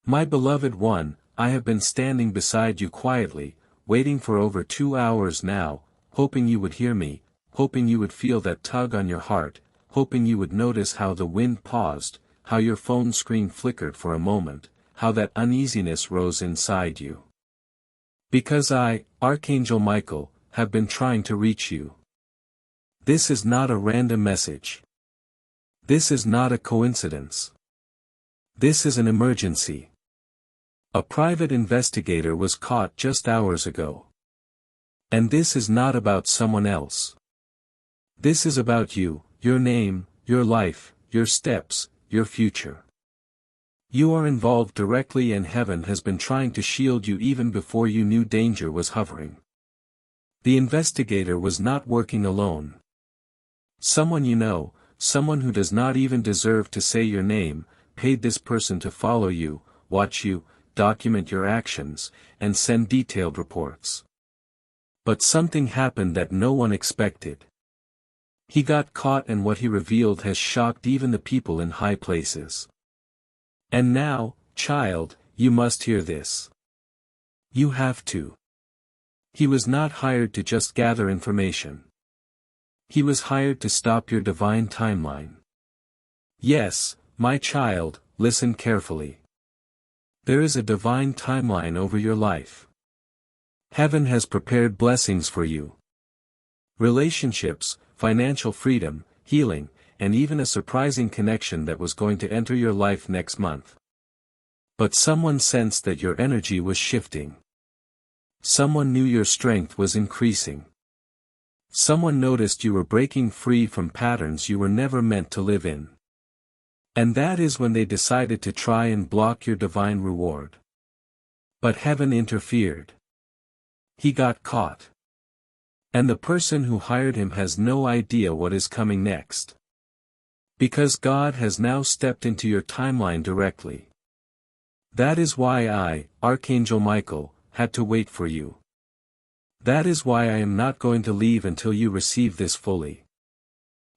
My beloved one, I have been standing beside you quietly, waiting for over 2 hours now, hoping you would hear me, hoping you would feel that tug on your heart, hoping you would notice how the wind paused, how your phone screen flickered for a moment, how that uneasiness rose inside you. Because I, Archangel Michael, have been trying to reach you. This is not a random message. This is not a coincidence. This is an emergency. A private investigator was caught just hours ago. And this is not about someone else. This is about you, your name, your life, your steps, your future. You are involved directly, and heaven has been trying to shield you even before you knew danger was hovering. The investigator was not working alone. Someone you know, someone who does not even deserve to say your name, paid this person to follow you, watch you, document your actions, and send detailed reports. But something happened that no one expected. He got caught, and what he revealed has shocked even the people in high places. And now, child, you must hear this. You have to. He was not hired to just gather information. He was hired to stop your divine timeline. Yes, my child, listen carefully. There is a divine timeline over your life. Heaven has prepared blessings for you. Relationships, financial freedom, healing, and even a surprising connection that was going to enter your life next month. But someone sensed that your energy was shifting. Someone knew your strength was increasing. Someone noticed you were breaking free from patterns you were never meant to live in. And that is when they decided to try and block your divine reward. But heaven interfered. He got caught. And the person who hired him has no idea what is coming next. Because God has now stepped into your timeline directly. That is why I, Archangel Michael, had to wait for you. That is why I am not going to leave until you receive this fully.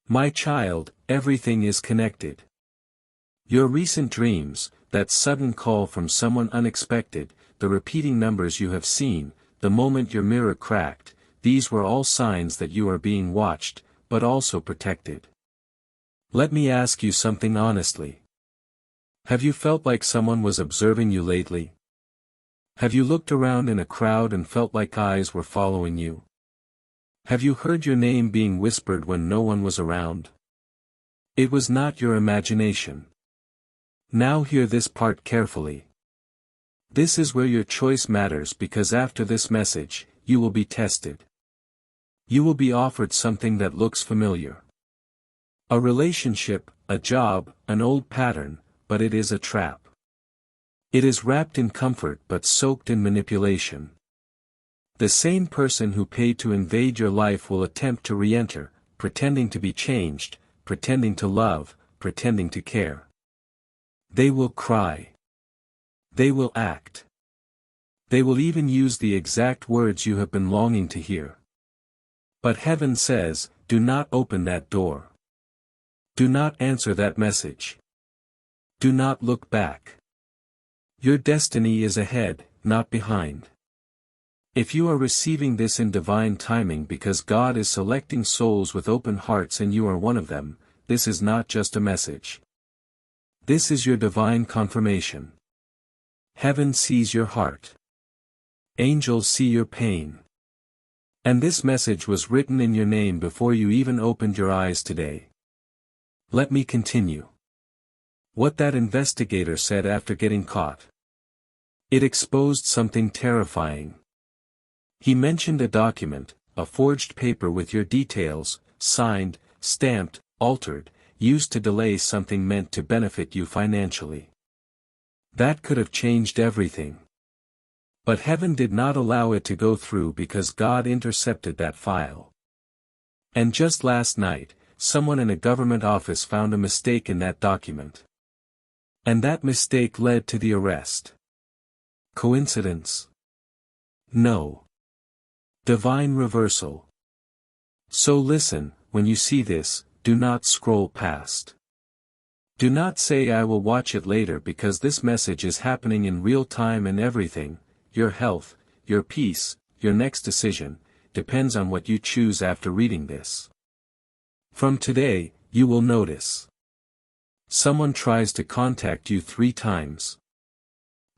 My child, everything is connected. Your recent dreams, that sudden call from someone unexpected, the repeating numbers you have seen, the moment your mirror cracked, these were all signs that you are being watched, but also protected. Let me ask you something honestly. Have you felt like someone was observing you lately? Have you looked around in a crowd and felt like eyes were following you? Have you heard your name being whispered when no one was around? It was not your imagination. Now hear this part carefully. This is where your choice matters, because after this message, you will be tested. You will be offered something that looks familiar. A relationship, a job, an old pattern, but it is a trap. It is wrapped in comfort but soaked in manipulation. The same person who paid to invade your life will attempt to re-enter, pretending to be changed, pretending to love, pretending to care. They will cry. They will act. They will even use the exact words you have been longing to hear. But heaven says, do not open that door. Do not answer that message. Do not look back. Your destiny is ahead, not behind. If you are receiving this in divine timing because God is selecting souls with open hearts and you are one of them, this is not just a message. This is your divine confirmation. Heaven sees your heart. Angels see your pain. And this message was written in your name before you even opened your eyes today. Let me continue. What that investigator said after getting caught. It exposed something terrifying. He mentioned a document, a forged paper with your details, signed, stamped, altered, used to delay something meant to benefit you financially. That could have changed everything. But heaven did not allow it to go through because God intercepted that file. And just last night, someone in a government office found a mistake in that document. And that mistake led to the arrest. Coincidence? No. Divine reversal. So listen, when you see this, do not scroll past. Do not say I will watch it later, because this message is happening in real time, and everything, your health, your peace, your next decision, depends on what you choose after reading this. From today, you will notice. Someone tries to contact you 3 times.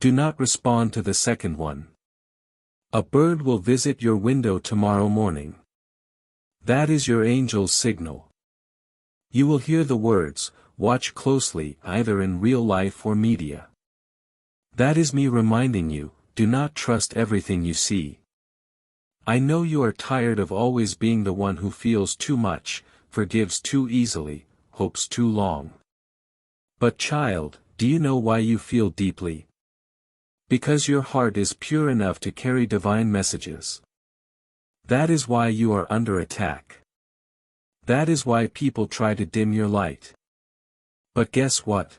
Do not respond to the second one. A bird will visit your window tomorrow morning. That is your angel's signal. You will hear the words, "Watch closely," either in real life or media. That is me reminding you, do not trust everything you see. I know you are tired of always being the one who feels too much, forgives too easily, hopes too long. But child, do you know why you feel deeply? Because your heart is pure enough to carry divine messages. That is why you are under attack. That is why people try to dim your light. But guess what?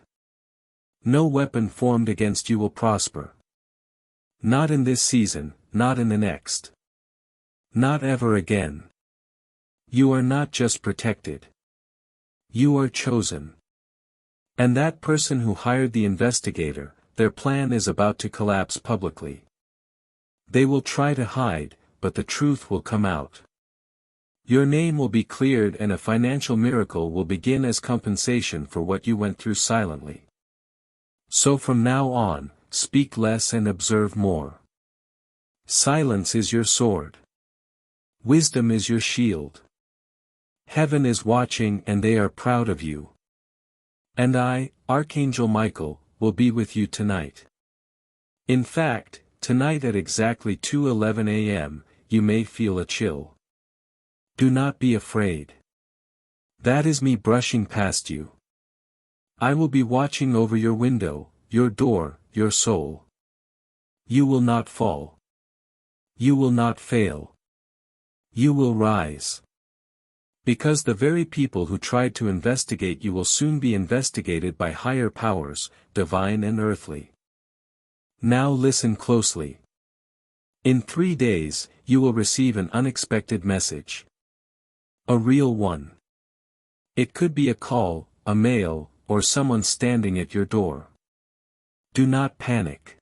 No weapon formed against you will prosper. Not in this season, not in the next. Not ever again. You are not just protected. You are chosen. And that person who hired the investigator, their plan is about to collapse publicly. They will try to hide, but the truth will come out. Your name will be cleared, and a financial miracle will begin as compensation for what you went through silently. So from now on, speak less and observe more. Silence is your sword. Wisdom is your shield. Heaven is watching, and they are proud of you. And I, Archangel Michael, will be with you tonight. In fact, tonight at exactly 2:11 a.m., you may feel a chill. Do not be afraid. That is me brushing past you. I will be watching over your window, your door, your soul. You will not fall. You will not fail. You will rise. Because the very people who tried to investigate you will soon be investigated by higher powers, divine and earthly. Now listen closely. In 3 days, you will receive an unexpected message. A real one. It could be a call, a mail, or someone standing at your door. Do not panic.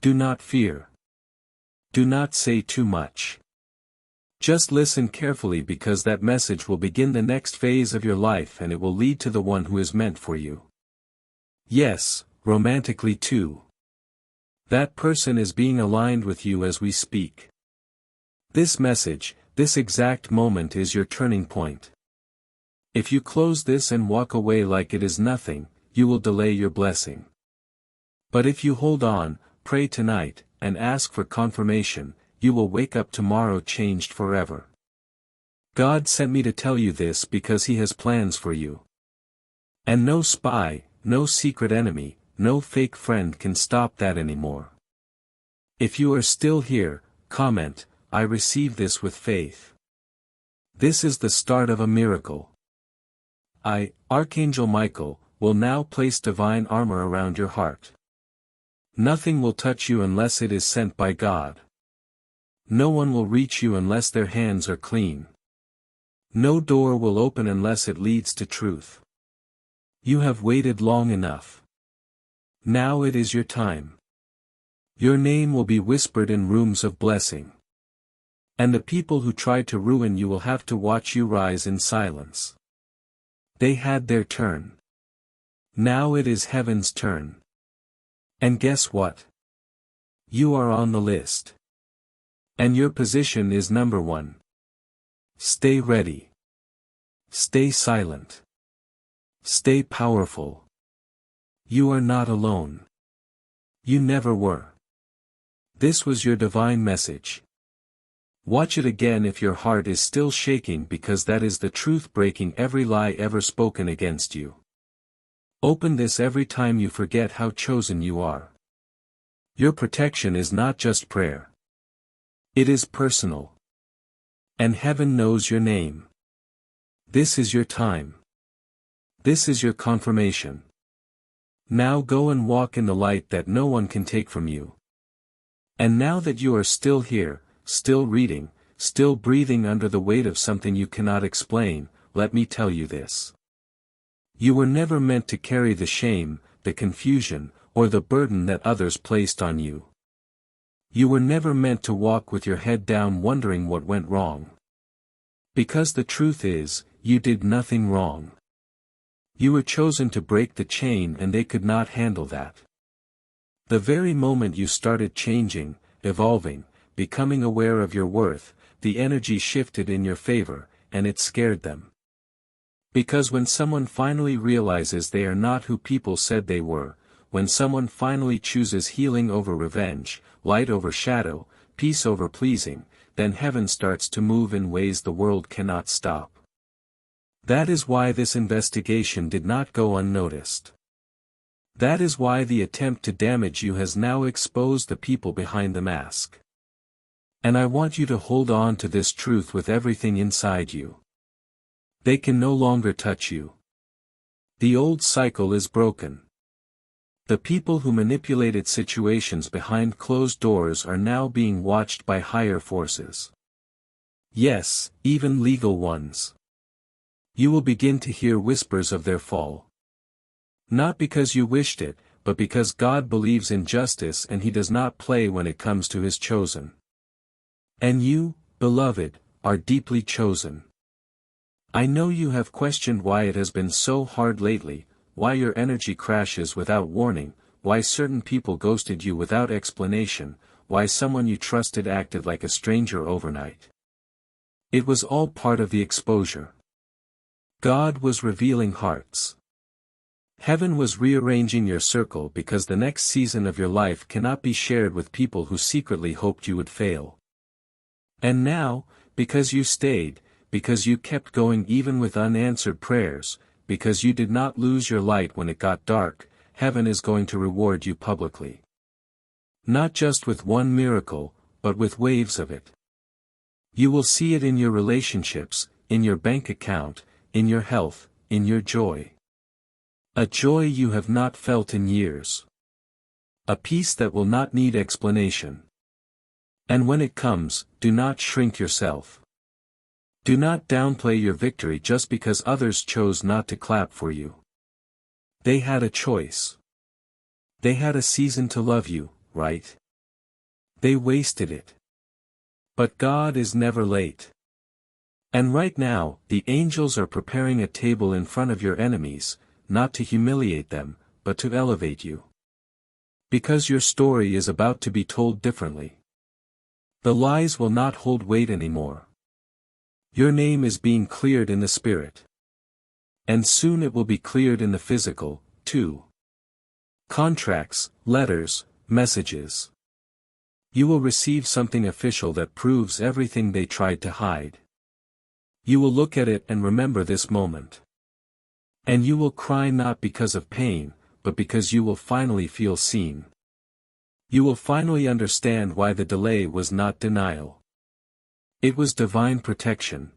Do not fear. Do not say too much. Just listen carefully, because that message will begin the next phase of your life, and it will lead to the one who is meant for you. Yes, romantically too. That person is being aligned with you as we speak. This message, this exact moment, is your turning point. If you close this and walk away like it is nothing, you will delay your blessing. But if you hold on, pray tonight, and ask for confirmation, you will wake up tomorrow changed forever. God sent me to tell you this because He has plans for you. And no spy, no secret enemy, no fake friend can stop that anymore. If you are still here, comment, "I receive this with faith." This is the start of a miracle. I, Archangel Michael, will now place divine armor around your heart. Nothing will touch you unless it is sent by God. No one will reach you unless their hands are clean. No door will open unless it leads to truth. You have waited long enough. Now it is your time. Your name will be whispered in rooms of blessing. And the people who tried to ruin you will have to watch you rise in silence. They had their turn. Now it is heaven's turn. And guess what? You are on the list. And your position is number 1. Stay ready. Stay silent. Stay powerful. You are not alone. You never were. This was your divine message. Watch it again if your heart is still shaking, because that is the truth breaking every lie ever spoken against you. Open this every time you forget how chosen you are. Your protection is not just prayer. It is personal. And heaven knows your name. This is your time. This is your confirmation. Now go and walk in the light that no one can take from you. And now that you are still here, still reading, still breathing under the weight of something you cannot explain, let me tell you this. You were never meant to carry the shame, the confusion, or the burden that others placed on you. You were never meant to walk with your head down wondering what went wrong. Because the truth is, you did nothing wrong. You were chosen to break the chain and they could not handle that. The very moment you started changing, evolving, becoming aware of your worth, the energy shifted in your favor, and it scared them. Because when someone finally realizes they are not who people said they were, when someone finally chooses healing over revenge, light over shadow, peace over pleasing, then heaven starts to move in ways the world cannot stop. That is why this investigation did not go unnoticed. That is why the attempt to damage you has now exposed the people behind the mask. And I want you to hold on to this truth with everything inside you. They can no longer touch you. The old cycle is broken. The people who manipulated situations behind closed doors are now being watched by higher forces. Yes, even legal ones. You will begin to hear whispers of their fall. Not because you wished it, but because God believes in justice and He does not play when it comes to His chosen. And you, beloved, are deeply chosen. I know you have questioned why it has been so hard lately, why your energy crashes without warning, why certain people ghosted you without explanation, why someone you trusted acted like a stranger overnight. It was all part of the exposure. God was revealing hearts. Heaven was rearranging your circle because the next season of your life cannot be shared with people who secretly hoped you would fail. And now, because you stayed, because you kept going even with unanswered prayers, because you did not lose your light when it got dark, heaven is going to reward you publicly. Not just with one miracle, but with waves of it. You will see it in your relationships, in your bank account, in your health, in your joy. A joy you have not felt in years. A peace that will not need explanation. And when it comes, do not shrink yourself. Do not downplay your victory just because others chose not to clap for you. They had a choice. They had a season to love you, right? They wasted it. But God is never late. And right now, the angels are preparing a table in front of your enemies, not to humiliate them, but to elevate you. Because your story is about to be told differently. The lies will not hold weight anymore. Your name is being cleared in the spirit. And soon it will be cleared in the physical, too. Contracts, letters, messages. You will receive something official that proves everything they tried to hide. You will look at it and remember this moment. And you will cry not because of pain, but because you will finally feel seen. You will finally understand why the delay was not denial. It was divine protection.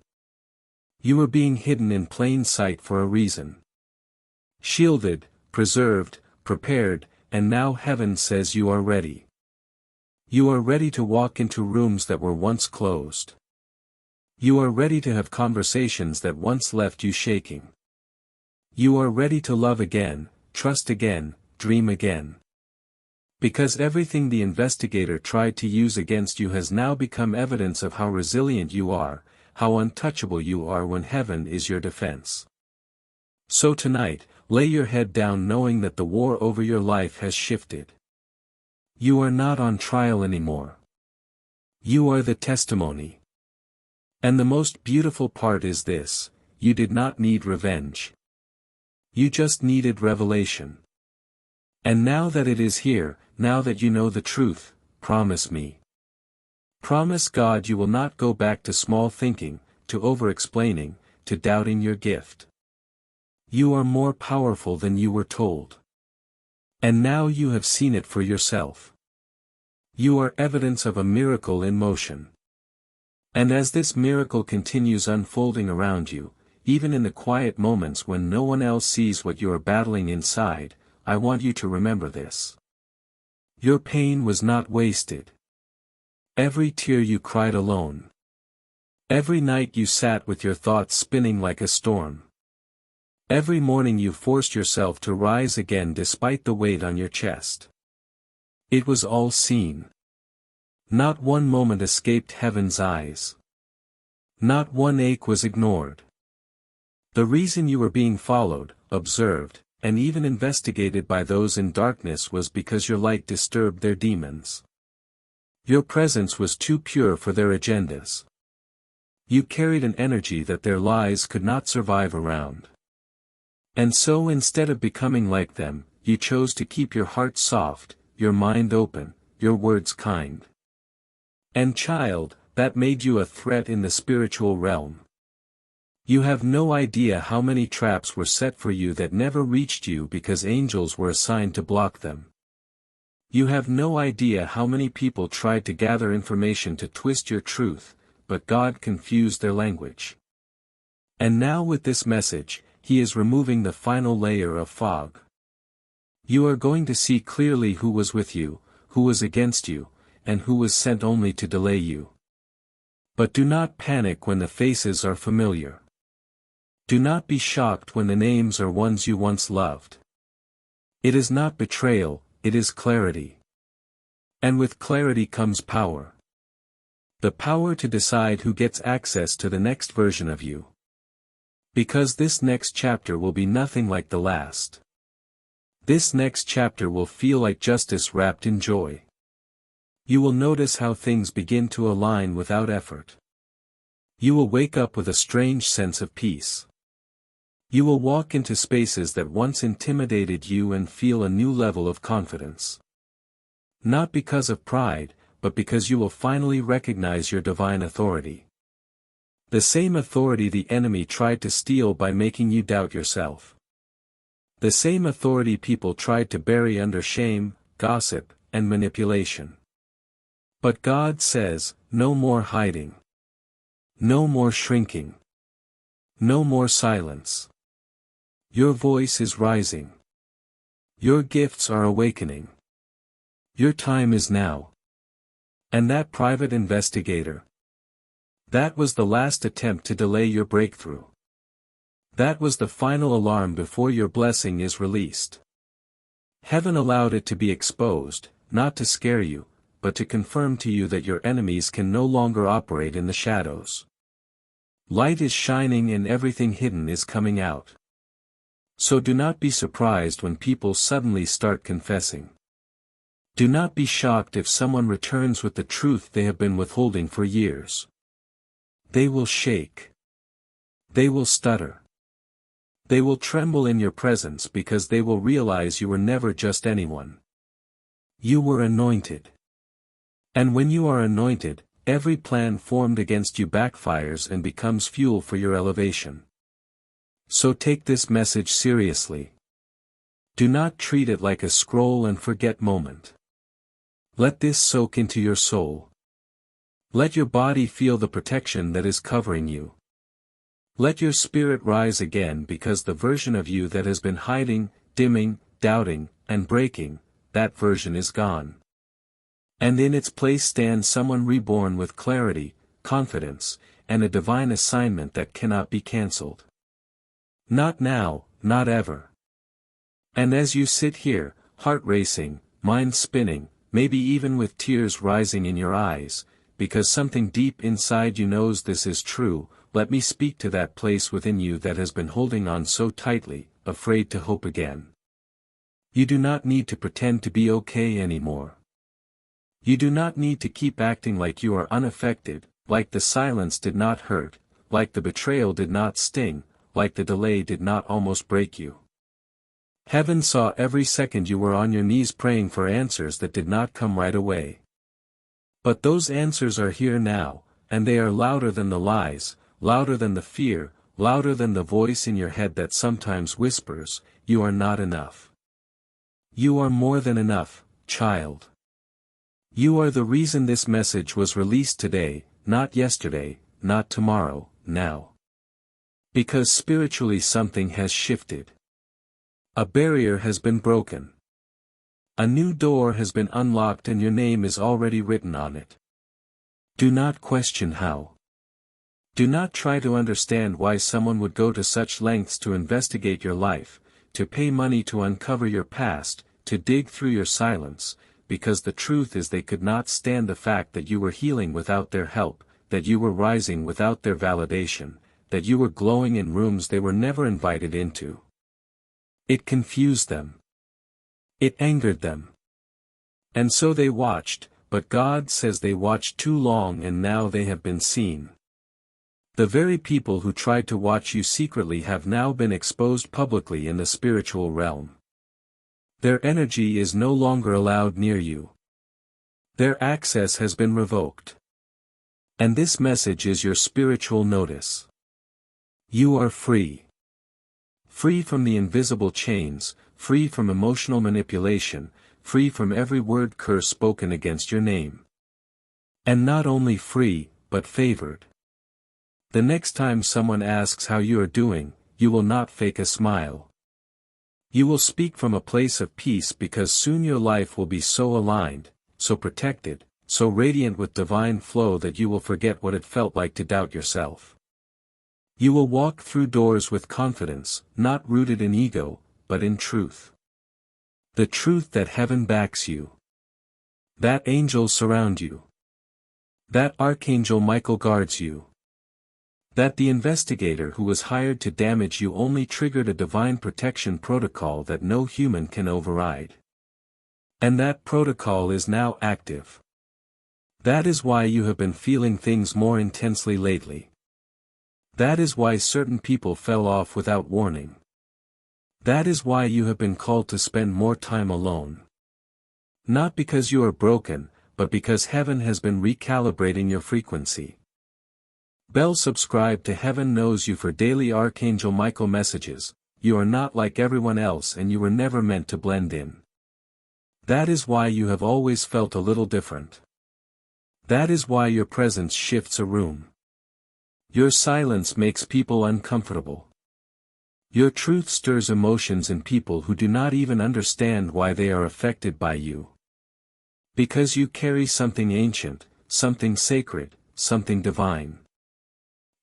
You were being hidden in plain sight for a reason. Shielded, preserved, prepared, and now heaven says you are ready. You are ready to walk into rooms that were once closed. You are ready to have conversations that once left you shaking. You are ready to love again, trust again, dream again. Because everything the investigator tried to use against you has now become evidence of how resilient you are, how untouchable you are when heaven is your defense. So tonight, lay your head down knowing that the war over your life has shifted. You are not on trial anymore. You are the testimony. And the most beautiful part is this: you did not need revenge. You just needed revelation. And now that it is here, now that you know the truth, promise me. Promise God you will not go back to small thinking, to over-explaining, to doubting your gift. You are more powerful than you were told. And now you have seen it for yourself. You are evidence of a miracle in motion. And as this miracle continues unfolding around you, even in the quiet moments when no one else sees what you are battling inside, I want you to remember this. Your pain was not wasted. Every tear you cried alone. Every night you sat with your thoughts spinning like a storm. Every morning you forced yourself to rise again despite the weight on your chest. It was all seen. Not one moment escaped heaven's eyes. Not one ache was ignored. The reason you were being followed, observed, and even investigated by those in darkness was because your light disturbed their demons. Your presence was too pure for their agendas. You carried an energy that their lies could not survive around. And so instead of becoming like them, you chose to keep your heart soft, your mind open, your words kind. And child, that made you a threat in the spiritual realm. You have no idea how many traps were set for you that never reached you because angels were assigned to block them. You have no idea how many people tried to gather information to twist your truth, but God confused their language. And now with this message, He is removing the final layer of fog. You are going to see clearly who was with you, who was against you, and who was sent only to delay you. But do not panic when the faces are familiar. Do not be shocked when the names are ones you once loved. It is not betrayal, it is clarity. And with clarity comes power. The power to decide who gets access to the next version of you. Because this next chapter will be nothing like the last. This next chapter will feel like justice wrapped in joy. You will notice how things begin to align without effort. You will wake up with a strange sense of peace. You will walk into spaces that once intimidated you and feel a new level of confidence. Not because of pride, but because you will finally recognize your divine authority. The same authority the enemy tried to steal by making you doubt yourself. The same authority people tried to bury under shame, gossip, and manipulation. But God says, no more hiding. No more shrinking. No more silence. Your voice is rising. Your gifts are awakening. Your time is now. And that private investigator. That was the last attempt to delay your breakthrough. That was the final alarm before your blessing is released. Heaven allowed it to be exposed, not to scare you, but to confirm to you that your enemies can no longer operate in the shadows. Light is shining and everything hidden is coming out. So do not be surprised when people suddenly start confessing. Do not be shocked if someone returns with the truth they have been withholding for years. They will shake. They will stutter. They will tremble in your presence because they will realize you were never just anyone. You were anointed. And when you are anointed, every plan formed against you backfires and becomes fuel for your elevation. So take this message seriously. Do not treat it like a scroll and forget moment. Let this soak into your soul. Let your body feel the protection that is covering you. Let your spirit rise again because the version of you that has been hiding, dimming, doubting, and breaking, that version is gone. And in its place stands someone reborn with clarity, confidence, and a divine assignment that cannot be cancelled. Not now, not ever. And as you sit here, heart racing, mind spinning, maybe even with tears rising in your eyes, because something deep inside you knows this is true, let me speak to that place within you that has been holding on so tightly, afraid to hope again. You do not need to pretend to be okay anymore. You do not need to keep acting like you are unaffected, like the silence did not hurt, like the betrayal did not sting, like the delay did not almost break you. Heaven saw every second you were on your knees praying for answers that did not come right away. But those answers are here now, and they are louder than the lies, louder than the fear, louder than the voice in your head that sometimes whispers, "You are not enough." You are more than enough, child. You are the reason this message was released today, not yesterday, not tomorrow, now. Because spiritually something has shifted. A barrier has been broken. A new door has been unlocked and your name is already written on it. Do not question how. Do not try to understand why someone would go to such lengths to investigate your life, to pay money to uncover your past, to dig through your silence, because the truth is they could not stand the fact that you were healing without their help, that you were rising without their validation, that you were glowing in rooms they were never invited into. It confused them. It angered them. And so they watched, but God says they watched too long and now they have been seen. The very people who tried to watch you secretly have now been exposed publicly in the spiritual realm. Their energy is no longer allowed near you. Their access has been revoked. And this message is your spiritual notice. You are free. Free from the invisible chains, free from emotional manipulation, free from every word curse spoken against your name. And not only free, but favored. The next time someone asks how you are doing, you will not fake a smile. You will speak from a place of peace because soon your life will be so aligned, so protected, so radiant with divine flow that you will forget what it felt like to doubt yourself. You will walk through doors with confidence, not rooted in ego, but in truth. The truth that heaven backs you. That angels surround you. That Archangel Michael guards you. That the investigator who was hired to damage you only triggered a divine protection protocol that no human can override. And that protocol is now active. That is why you have been feeling things more intensely lately. That is why certain people fell off without warning. That is why you have been called to spend more time alone. Not because you are broken, but because heaven has been recalibrating your frequency. Bell subscribe to Heaven Knows You for daily Archangel Michael messages. You are not like everyone else and you were never meant to blend in. That is why you have always felt a little different. That is why your presence shifts a room. Your silence makes people uncomfortable. Your truth stirs emotions in people who do not even understand why they are affected by you. Because you carry something ancient, something sacred, something divine.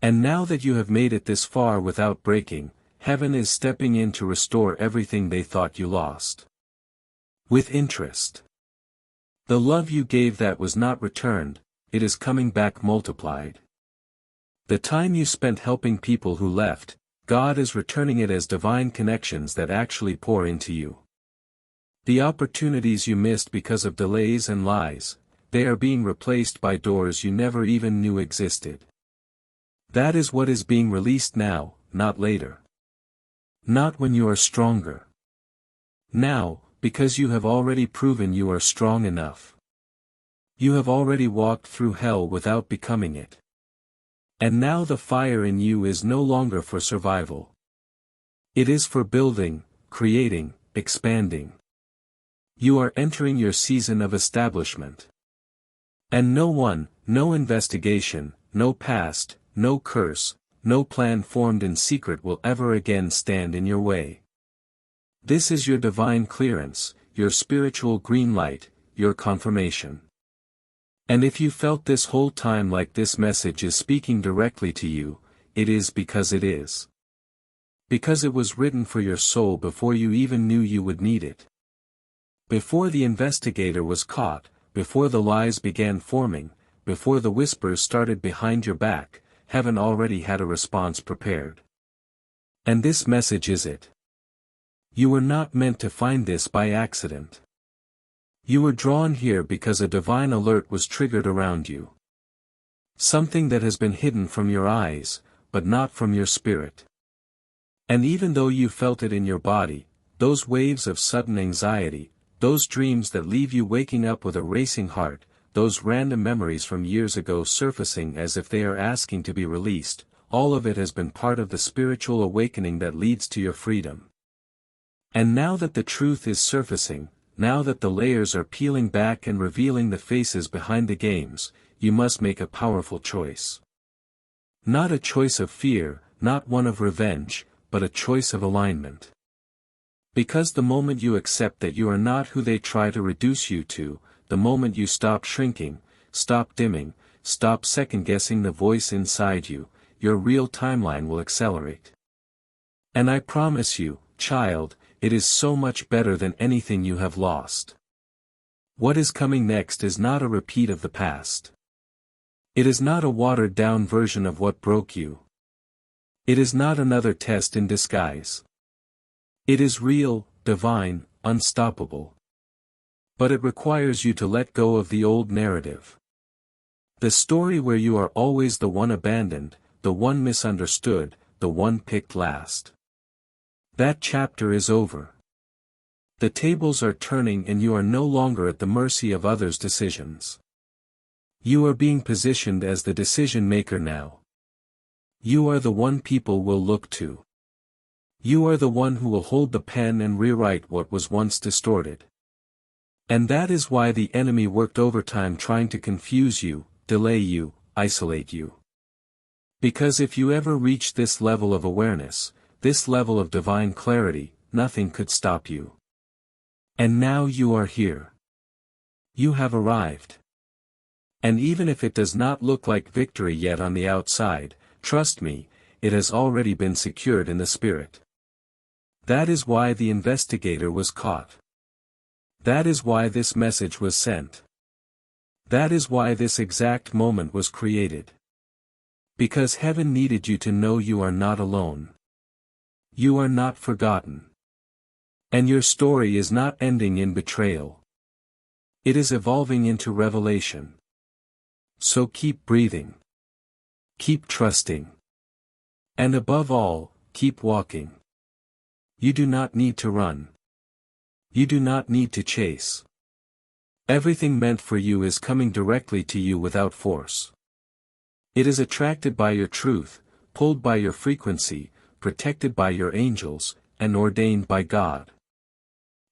And now that you have made it this far without breaking, heaven is stepping in to restore everything they thought you lost. With interest. The love you gave that was not returned, it is coming back multiplied. The time you spent helping people who left, God is returning it as divine connections that actually pour into you. The opportunities you missed because of delays and lies, they are being replaced by doors you never even knew existed. That is what is being released now, not later. Not when you are stronger. Now, because you have already proven you are strong enough. You have already walked through hell without becoming it. And now the fire in you is no longer for survival. It is for building, creating, expanding. You are entering your season of establishment. And no one, no investigation, no past, no curse, no plan formed in secret will ever again stand in your way. This is your divine clearance, your spiritual green light, your confirmation. And if you felt this whole time like this message is speaking directly to you, it is because it is. Because it was written for your soul before you even knew you would need it. Before the investigator was caught, before the lies began forming, before the whispers started behind your back, heaven already had a response prepared. And this message is it. You were not meant to find this by accident. You were drawn here because a divine alert was triggered around you. Something that has been hidden from your eyes, but not from your spirit. And even though you felt it in your body, those waves of sudden anxiety, those dreams that leave you waking up with a racing heart, those random memories from years ago surfacing as if they are asking to be released, all of it has been part of the spiritual awakening that leads to your freedom. And now that the truth is surfacing, now that the layers are peeling back and revealing the faces behind the games, you must make a powerful choice. Not a choice of fear, not one of revenge, but a choice of alignment. Because the moment you accept that you are not who they try to reduce you to, the moment you stop shrinking, stop dimming, stop second-guessing the voice inside you, your real timeline will accelerate. And I promise you, child, it is so much better than anything you have lost. What is coming next is not a repeat of the past. It is not a watered-down version of what broke you. It is not another test in disguise. It is real, divine, unstoppable. But it requires you to let go of the old narrative. The story where you are always the one abandoned, the one misunderstood, the one picked last. That chapter is over. The tables are turning and you are no longer at the mercy of others' decisions. You are being positioned as the decision maker now. You are the one people will look to. You are the one who will hold the pen and rewrite what was once distorted. And that is why the enemy worked overtime trying to confuse you, delay you, isolate you. Because if you ever reach this level of awareness, this level of divine clarity, nothing could stop you. And now you are here. You have arrived. And even if it does not look like victory yet on the outside, trust me, it has already been secured in the spirit. That is why the investigator was caught. That is why this message was sent. That is why this exact moment was created. Because heaven needed you to know you are not alone. You are not forgotten. And your story is not ending in betrayal. It is evolving into revelation. So keep breathing. Keep trusting. And above all, keep walking. You do not need to run. You do not need to chase. Everything meant for you is coming directly to you without force. It is attracted by your truth, pulled by your frequency, protected by your angels, and ordained by God.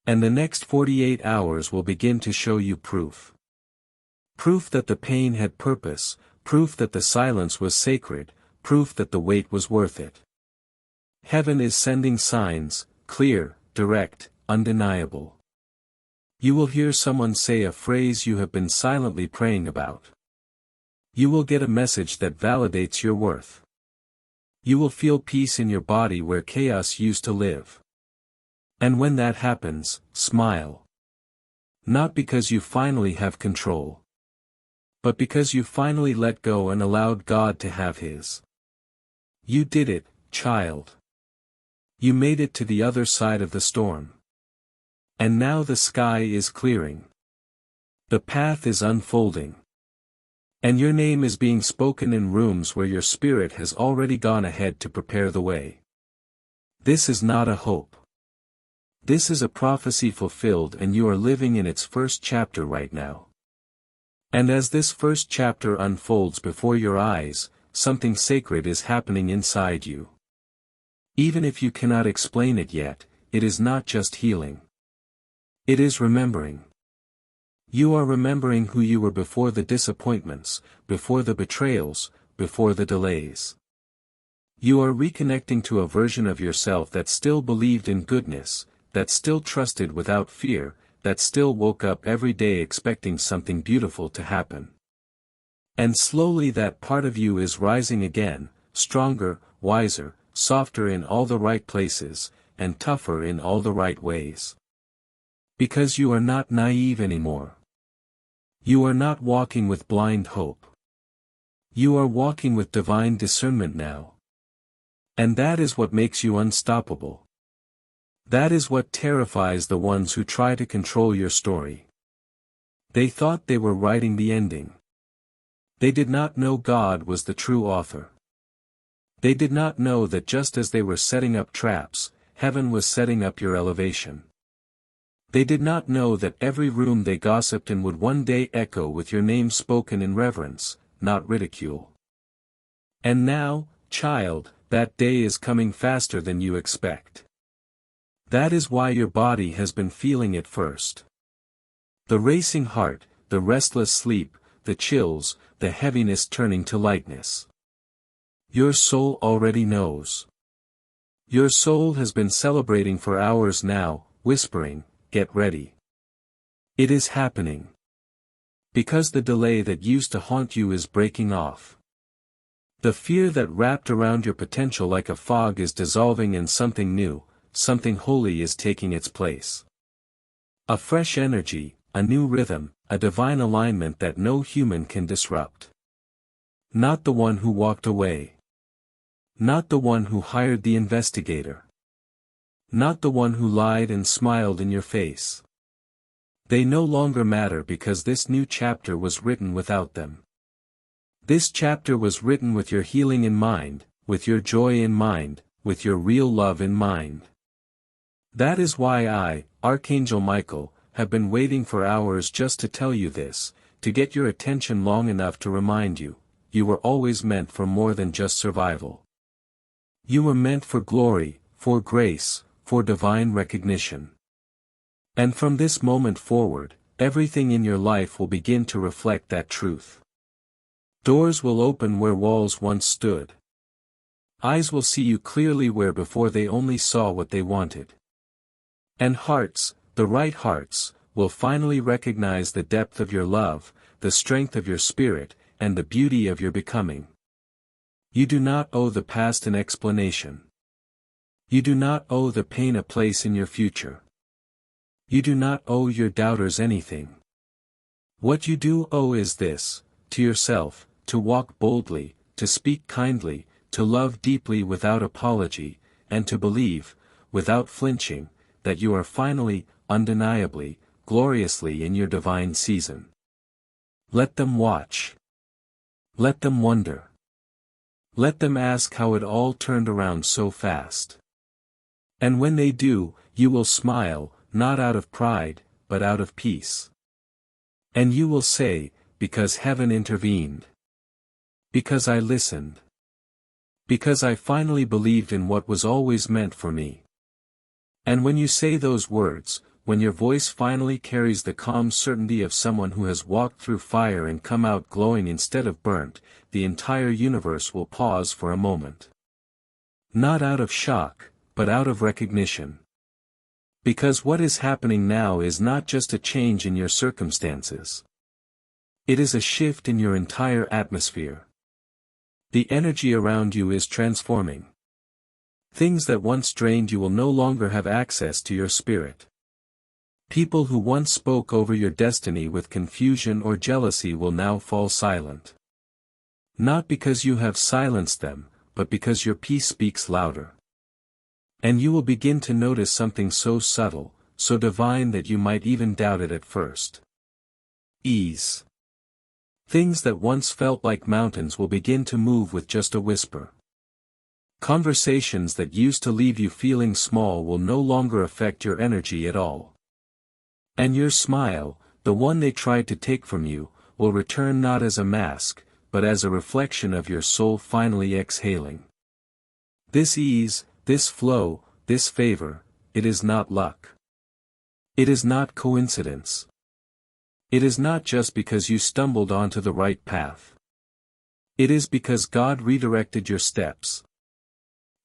And the next 48 hours will begin to show you proof. Proof that the pain had purpose, proof that the silence was sacred, proof that the wait was worth it. Heaven is sending signs, clear, direct, undeniable. You will hear someone say a phrase you have been silently praying about. You will get a message that validates your worth. You will feel peace in your body where chaos used to live. And when that happens, smile. Not because you finally have control. But because you finally let go and allowed God to have His. You did it, child. You made it to the other side of the storm. And now the sky is clearing. The path is unfolding. And your name is being spoken in rooms where your spirit has already gone ahead to prepare the way. This is not a hope. This is a prophecy fulfilled, and you are living in its first chapter right now. And as this first chapter unfolds before your eyes, something sacred is happening inside you. Even if you cannot explain it yet, it is not just healing. It is remembering. You are remembering who you were before the disappointments, before the betrayals, before the delays. You are reconnecting to a version of yourself that still believed in goodness, that still trusted without fear, that still woke up every day expecting something beautiful to happen. And slowly that part of you is rising again, stronger, wiser, softer in all the right places, and tougher in all the right ways. Because you are not naive anymore. You are not walking with blind hope. You are walking with divine discernment now. And that is what makes you unstoppable. That is what terrifies the ones who try to control your story. They thought they were writing the ending. They did not know God was the true author. They did not know that just as they were setting up traps, heaven was setting up your elevation. They did not know that every room they gossiped in would one day echo with your name spoken in reverence, not ridicule. And now, child, that day is coming faster than you expect. That is why your body has been feeling it first. The racing heart, the restless sleep, the chills, the heaviness turning to lightness. Your soul already knows. Your soul has been celebrating for hours now, whispering, "Get ready." It is happening. Because the delay that used to haunt you is breaking off. The fear that wrapped around your potential like a fog is dissolving and something new, something holy is taking its place. A fresh energy, a new rhythm, a divine alignment that no human can disrupt. Not the one who walked away. Not the one who hired the investigator. Not the one who lied and smiled in your face. They no longer matter because this new chapter was written without them. This chapter was written with your healing in mind, with your joy in mind, with your real love in mind. That is why I, Archangel Michael, have been waiting for hours just to tell you this, to get your attention long enough to remind you, you were always meant for more than just survival. You were meant for glory, for grace, for divine recognition. And from this moment forward, everything in your life will begin to reflect that truth. Doors will open where walls once stood. Eyes will see you clearly where before they only saw what they wanted. And hearts, the right hearts, will finally recognize the depth of your love, the strength of your spirit, and the beauty of your becoming. You do not owe the past an explanation. You do not owe the pain a place in your future. You do not owe your doubters anything. What you do owe is this, to yourself, to walk boldly, to speak kindly, to love deeply without apology, and to believe, without flinching, that you are finally, undeniably, gloriously in your divine season. Let them watch. Let them wonder. Let them ask how it all turned around so fast. And when they do, you will smile, not out of pride, but out of peace. And you will say, because heaven intervened. Because I listened. Because I finally believed in what was always meant for me. And when you say those words, when your voice finally carries the calm certainty of someone who has walked through fire and come out glowing instead of burnt, the entire universe will pause for a moment. Not out of shock, but out of recognition. Because what is happening now is not just a change in your circumstances. It is a shift in your entire atmosphere. The energy around you is transforming. Things that once drained you will no longer have access to your spirit. People who once spoke over your destiny with confusion or jealousy will now fall silent. Not because you have silenced them, but because your peace speaks louder. And you will begin to notice something so subtle, so divine that you might even doubt it at first. Ease. Things that once felt like mountains will begin to move with just a whisper. Conversations that used to leave you feeling small will no longer affect your energy at all. And your smile, the one they tried to take from you, will return not as a mask, but as a reflection of your soul finally exhaling. This ease, this flow, this favor, it is not luck. It is not coincidence. It is not just because you stumbled onto the right path. It is because God redirected your steps.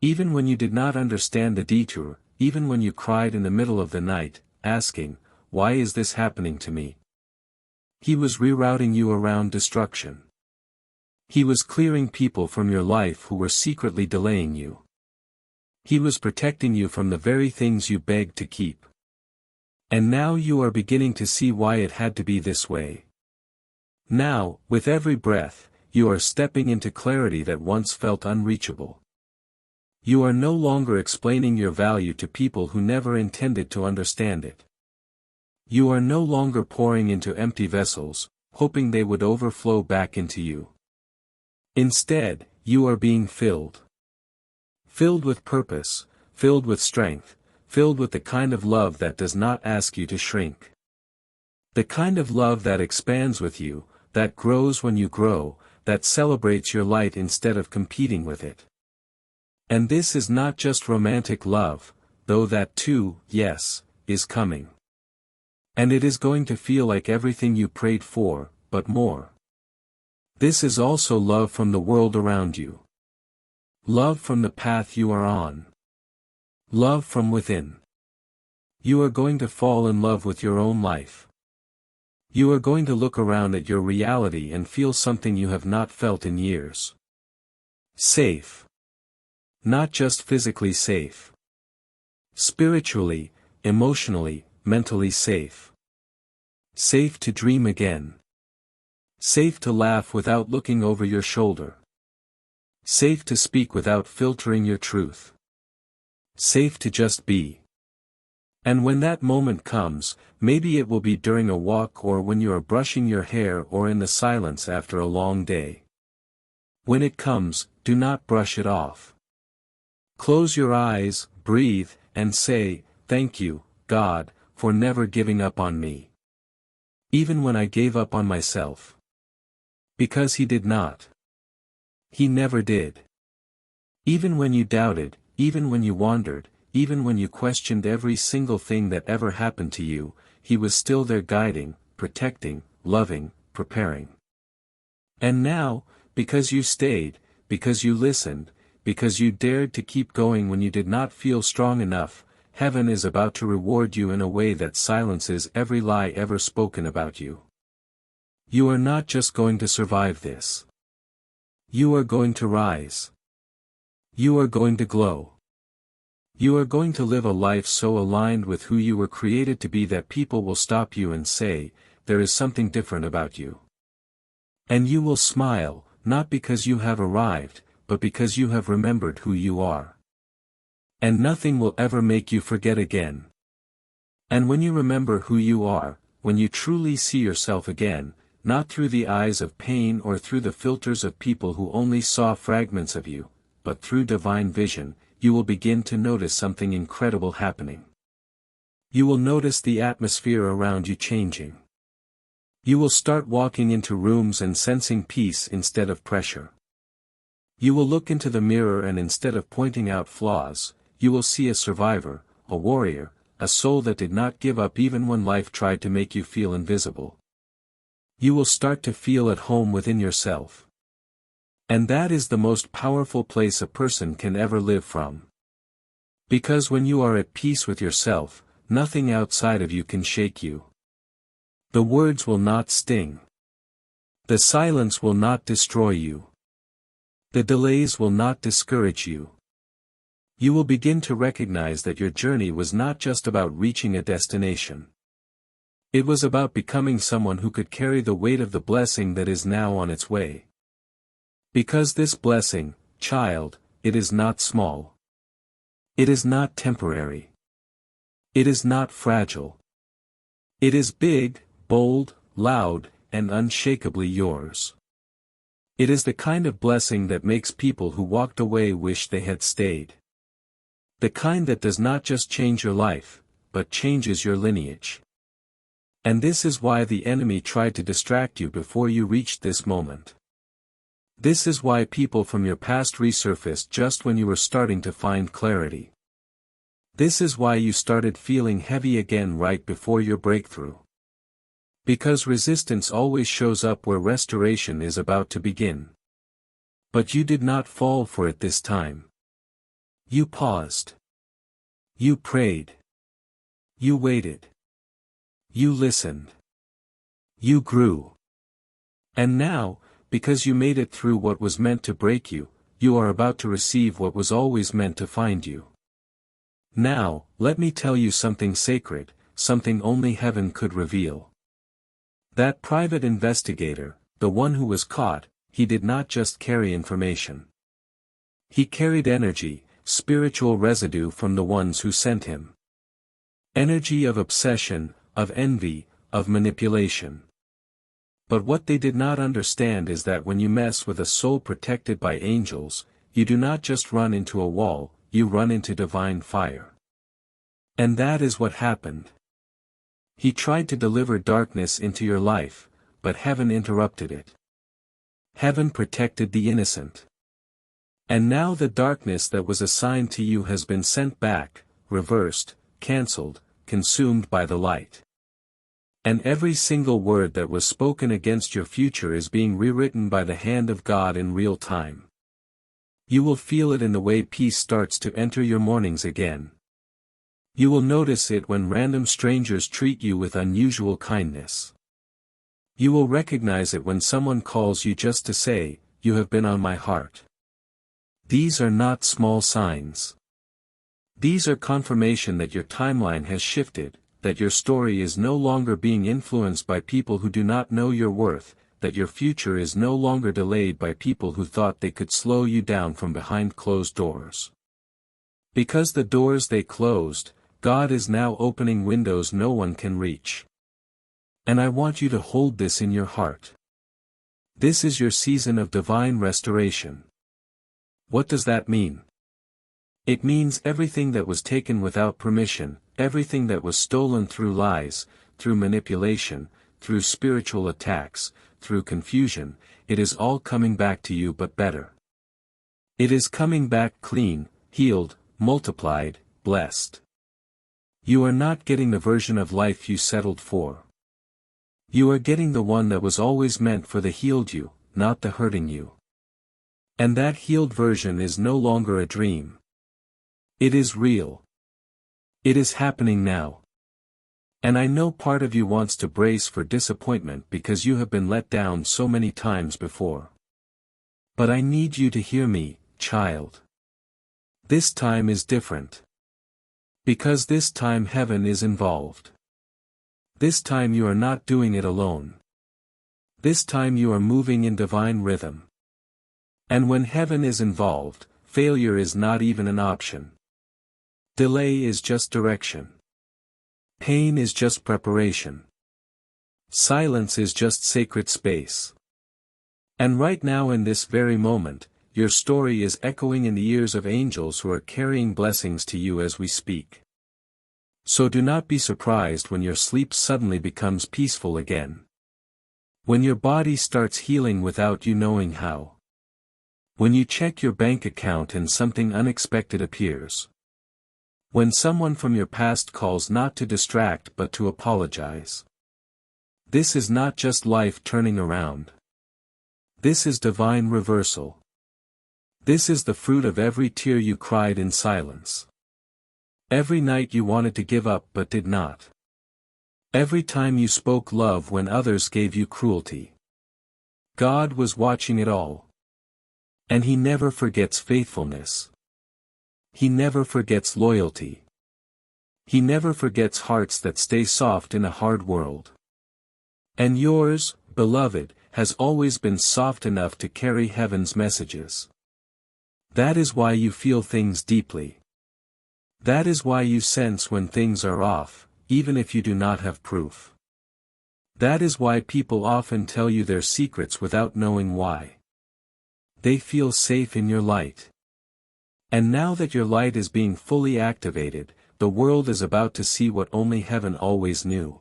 Even when you did not understand the detour, even when you cried in the middle of the night, asking, "Why is this happening to me?" He was rerouting you around destruction. He was clearing people from your life who were secretly delaying you. He was protecting you from the very things you begged to keep. And now you are beginning to see why it had to be this way. Now, with every breath, you are stepping into clarity that once felt unreachable. You are no longer explaining your value to people who never intended to understand it. You are no longer pouring into empty vessels, hoping they would overflow back into you. Instead, you are being filled. Filled with purpose, filled with strength, filled with the kind of love that does not ask you to shrink. The kind of love that expands with you, that grows when you grow, that celebrates your light instead of competing with it. And this is not just romantic love, though that too, yes, is coming. And it is going to feel like everything you prayed for, but more. This is also love from the world around you. Love from the path you are on. Love from within. You are going to fall in love with your own life. You are going to look around at your reality and feel something you have not felt in years. Safe. Not just physically safe. Spiritually, emotionally, mentally safe. Safe to dream again. Safe to laugh without looking over your shoulder. Safe to speak without filtering your truth. Safe to just be. And when that moment comes, maybe it will be during a walk or when you are brushing your hair or in the silence after a long day. When it comes, do not brush it off. Close your eyes, breathe, and say, "Thank you, God, for never giving up on me. Even when I gave up on myself." Because He did not. He never did. Even when you doubted, even when you wandered, even when you questioned every single thing that ever happened to you, He was still there guiding, protecting, loving, preparing. And now, because you stayed, because you listened, because you dared to keep going when you did not feel strong enough, heaven is about to reward you in a way that silences every lie ever spoken about you. You are not just going to survive this. You are going to rise. You are going to glow. You are going to live a life so aligned with who you were created to be that people will stop you and say, "There is something different about you." And you will smile, not because you have arrived, but because you have remembered who you are. And nothing will ever make you forget again. And when you remember who you are, when you truly see yourself again, not through the eyes of pain or through the filters of people who only saw fragments of you, but through divine vision, you will begin to notice something incredible happening. You will notice the atmosphere around you changing. You will start walking into rooms and sensing peace instead of pressure. You will look into the mirror and instead of pointing out flaws, you will see a survivor, a warrior, a soul that did not give up even when life tried to make you feel invisible. You will start to feel at home within yourself. And that is the most powerful place a person can ever live from. Because when you are at peace with yourself, nothing outside of you can shake you. The words will not sting. The silence will not destroy you. The delays will not discourage you. You will begin to recognize that your journey was not just about reaching a destination. It was about becoming someone who could carry the weight of the blessing that is now on its way. Because this blessing, child, it is not small. It is not temporary. It is not fragile. It is big, bold, loud, and unshakably yours. It is the kind of blessing that makes people who walked away wish they had stayed. The kind that does not just change your life, but changes your lineage. And this is why the enemy tried to distract you before you reached this moment. This is why people from your past resurfaced just when you were starting to find clarity. This is why you started feeling heavy again right before your breakthrough. Because resistance always shows up where restoration is about to begin. But you did not fall for it this time. You paused. You prayed. You waited. You listened. You grew. And now, because you made it through what was meant to break you, you are about to receive what was always meant to find you. Now, let me tell you something sacred, something only heaven could reveal. That private investigator, the one who was caught, he did not just carry information. He carried energy, spiritual residue from the ones who sent him. Energy of obsession, of envy, of manipulation. But what they did not understand is that when you mess with a soul protected by angels, you do not just run into a wall, you run into divine fire. And that is what happened. He tried to deliver darkness into your life, but heaven interrupted it. Heaven protected the innocent. And now the darkness that was assigned to you has been sent back, reversed, cancelled, consumed by the light. And every single word that was spoken against your future is being rewritten by the hand of God in real time. You will feel it in the way peace starts to enter your mornings again. You will notice it when random strangers treat you with unusual kindness. You will recognize it when someone calls you just to say, "You have been on my heart." These are not small signs. These are confirmation that your timeline has shifted, that your story is no longer being influenced by people who do not know your worth, that your future is no longer delayed by people who thought they could slow you down from behind closed doors. Because the doors they closed, God is now opening windows no one can reach. And I want you to hold this in your heart. This is your season of divine restoration. What does that mean? It means everything that was taken without permission, everything that was stolen through lies, through manipulation, through spiritual attacks, through confusion, it is all coming back to you but better. It is coming back clean, healed, multiplied, blessed. You are not getting the version of life you settled for. You are getting the one that was always meant for the healed you, not the hurting you. And that healed version is no longer a dream. It is real. It is happening now. And I know part of you wants to brace for disappointment because you have been let down so many times before. But I need you to hear me, child. This time is different. Because this time heaven is involved. This time you are not doing it alone. This time you are moving in divine rhythm. And when heaven is involved, failure is not even an option. Delay is just direction. Pain is just preparation. Silence is just sacred space. And right now in this very moment, your story is echoing in the ears of angels who are carrying blessings to you as we speak. So do not be surprised when your sleep suddenly becomes peaceful again. When your body starts healing without you knowing how. When you check your bank account and something unexpected appears. When someone from your past calls not to distract but to apologize. This is not just life turning around. This is divine reversal. This is the fruit of every tear you cried in silence. Every night you wanted to give up but did not. Every time you spoke love when others gave you cruelty. God was watching it all. And He never forgets faithfulness. He never forgets loyalty. He never forgets hearts that stay soft in a hard world. And yours, beloved, has always been soft enough to carry heaven's messages. That is why you feel things deeply. That is why you sense when things are off, even if you do not have proof. That is why people often tell you their secrets without knowing why. They feel safe in your light. And now that your light is being fully activated, the world is about to see what only heaven always knew.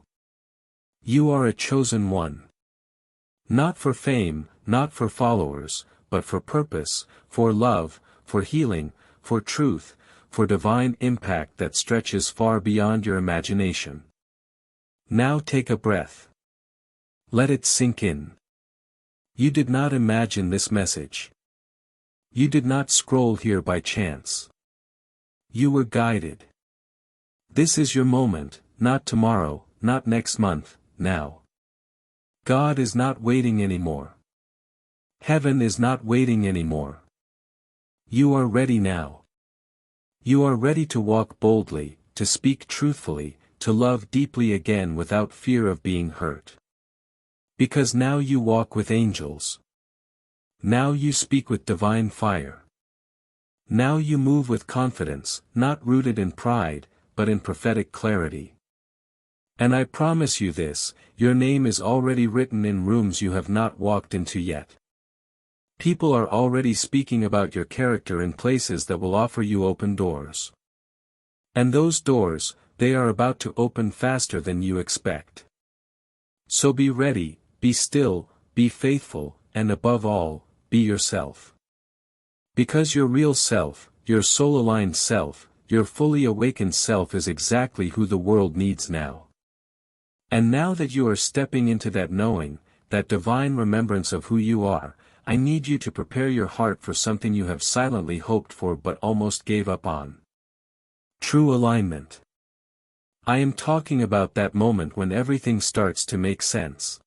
You are a chosen one. Not for fame, not for followers, but for purpose, for love, for healing, for truth, for divine impact that stretches far beyond your imagination. Now take a breath. Let it sink in. You did not imagine this message. You did not scroll here by chance. You were guided. This is your moment, not tomorrow, not next month, now. God is not waiting anymore. Heaven is not waiting anymore. You are ready now. You are ready to walk boldly, to speak truthfully, to love deeply again without fear of being hurt. Because now you walk with angels. Now you speak with divine fire. Now you move with confidence, not rooted in pride, but in prophetic clarity. And I promise you this, your name is already written in rooms you have not walked into yet. People are already speaking about your character in places that will offer you open doors. And those doors, they are about to open faster than you expect. So be ready, be still, be faithful, and above all, be yourself. Because your real self, your soul-aligned self, your fully awakened self is exactly who the world needs now. And now that you are stepping into that knowing, that divine remembrance of who you are, I need you to prepare your heart for something you have silently hoped for but almost gave up on. True alignment. I am talking about that moment when everything starts to make sense.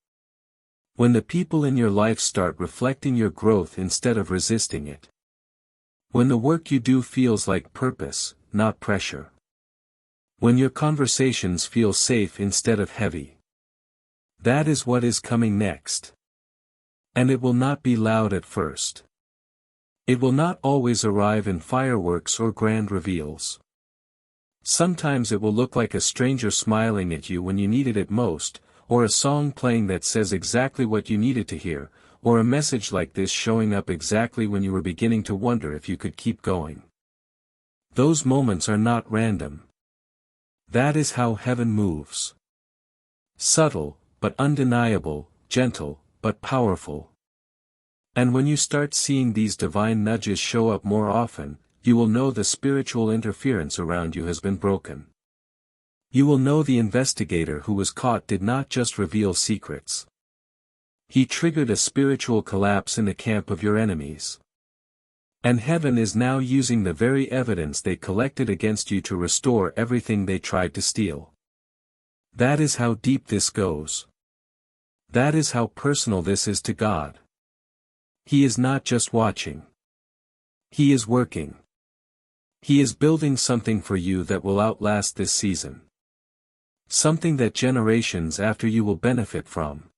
When the people in your life start reflecting your growth instead of resisting it. When the work you do feels like purpose, not pressure. When your conversations feel safe instead of heavy. That is what is coming next. And it will not be loud at first. It will not always arrive in fireworks or grand reveals. Sometimes it will look like a stranger smiling at you when you needed it most, or a song playing that says exactly what you needed to hear, or a message like this showing up exactly when you were beginning to wonder if you could keep going. Those moments are not random. That is how heaven moves. Subtle, but undeniable, gentle, but powerful. And when you start seeing these divine nudges show up more often, you will know the spiritual interference around you has been broken. You will know the investigator who was caught did not just reveal secrets. He triggered a spiritual collapse in the camp of your enemies. And heaven is now using the very evidence they collected against you to restore everything they tried to steal. That is how deep this goes. That is how personal this is to God. He is not just watching. He is working. He is building something for you that will outlast this season. Something that generations after you will benefit from.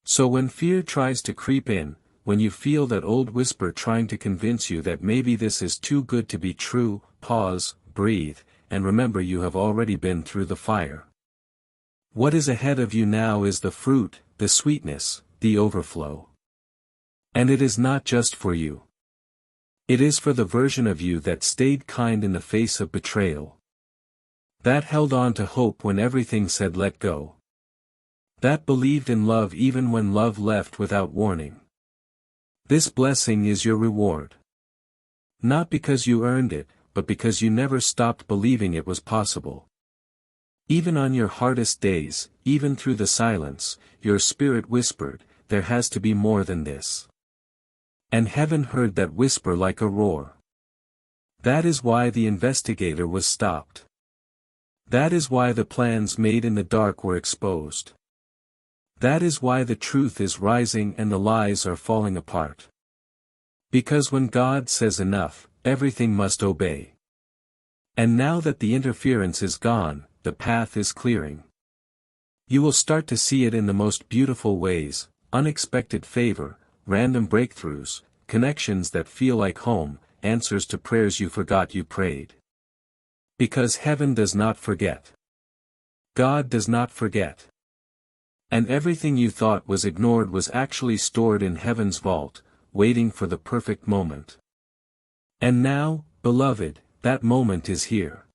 So when fear tries to creep in, when you feel that old whisper trying to convince you that maybe this is too good to be true, pause, breathe, and remember you have already been through the fire. What is ahead of you now is the fruit, the sweetness, the overflow. And it is not just for you. It is for the version of you that stayed kind in the face of betrayal. That held on to hope when everything said let go. That believed in love even when love left without warning. This blessing is your reward. Not because you earned it, but because you never stopped believing it was possible. Even on your hardest days, even through the silence, your spirit whispered, there has to be more than this. And heaven heard that whisper like a roar. That is why the investigator was stopped. That is why the plans made in the dark were exposed. That is why the truth is rising and the lies are falling apart. Because when God says enough, everything must obey. And now that the interference is gone, the path is clearing. You will start to see it in the most beautiful ways, unexpected favor, random breakthroughs, connections that feel like home, answers to prayers you forgot you prayed. Because heaven does not forget. God does not forget. And everything you thought was ignored was actually stored in heaven's vault, waiting for the perfect moment. And now, beloved, that moment is here.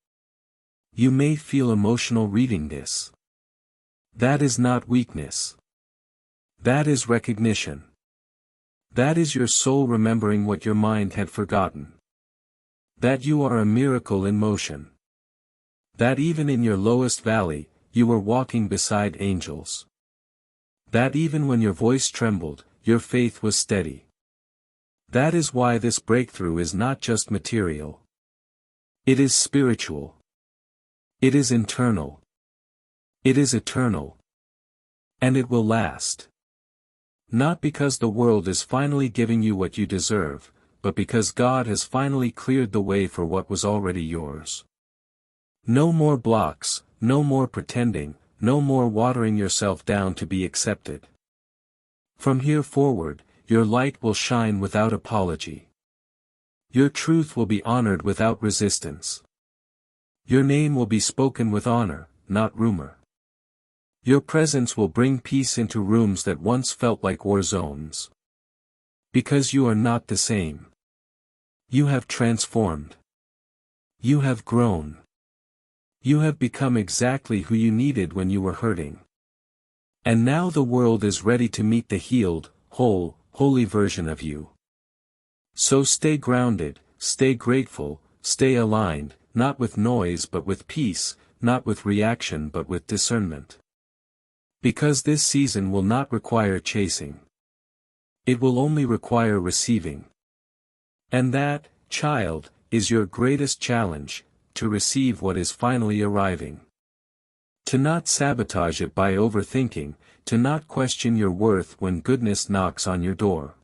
You may feel emotional reading this. That is not weakness. That is recognition. That is your soul remembering what your mind had forgotten. That you are a miracle in motion. That even in your lowest valley, you were walking beside angels. That even when your voice trembled, your faith was steady. That is why this breakthrough is not just material. It is spiritual. It is internal. It is eternal. And it will last. Not because the world is finally giving you what you deserve, but because God has finally cleared the way for what was already yours. No more blocks, no more pretending, no more watering yourself down to be accepted. From here forward, your light will shine without apology. Your truth will be honored without resistance. Your name will be spoken with honor, not rumor. Your presence will bring peace into rooms that once felt like war zones. Because you are not the same. You have transformed. You have grown. You have become exactly who you needed when you were hurting. And now the world is ready to meet the healed, whole, holy version of you. So stay grounded, stay grateful, stay aligned, not with noise but with peace, not with reaction but with discernment. Because this season will not require chasing. It will only require receiving. And that, child, is your greatest challenge, to receive what is finally arriving. To not sabotage it by overthinking, to not question your worth when goodness knocks on your door.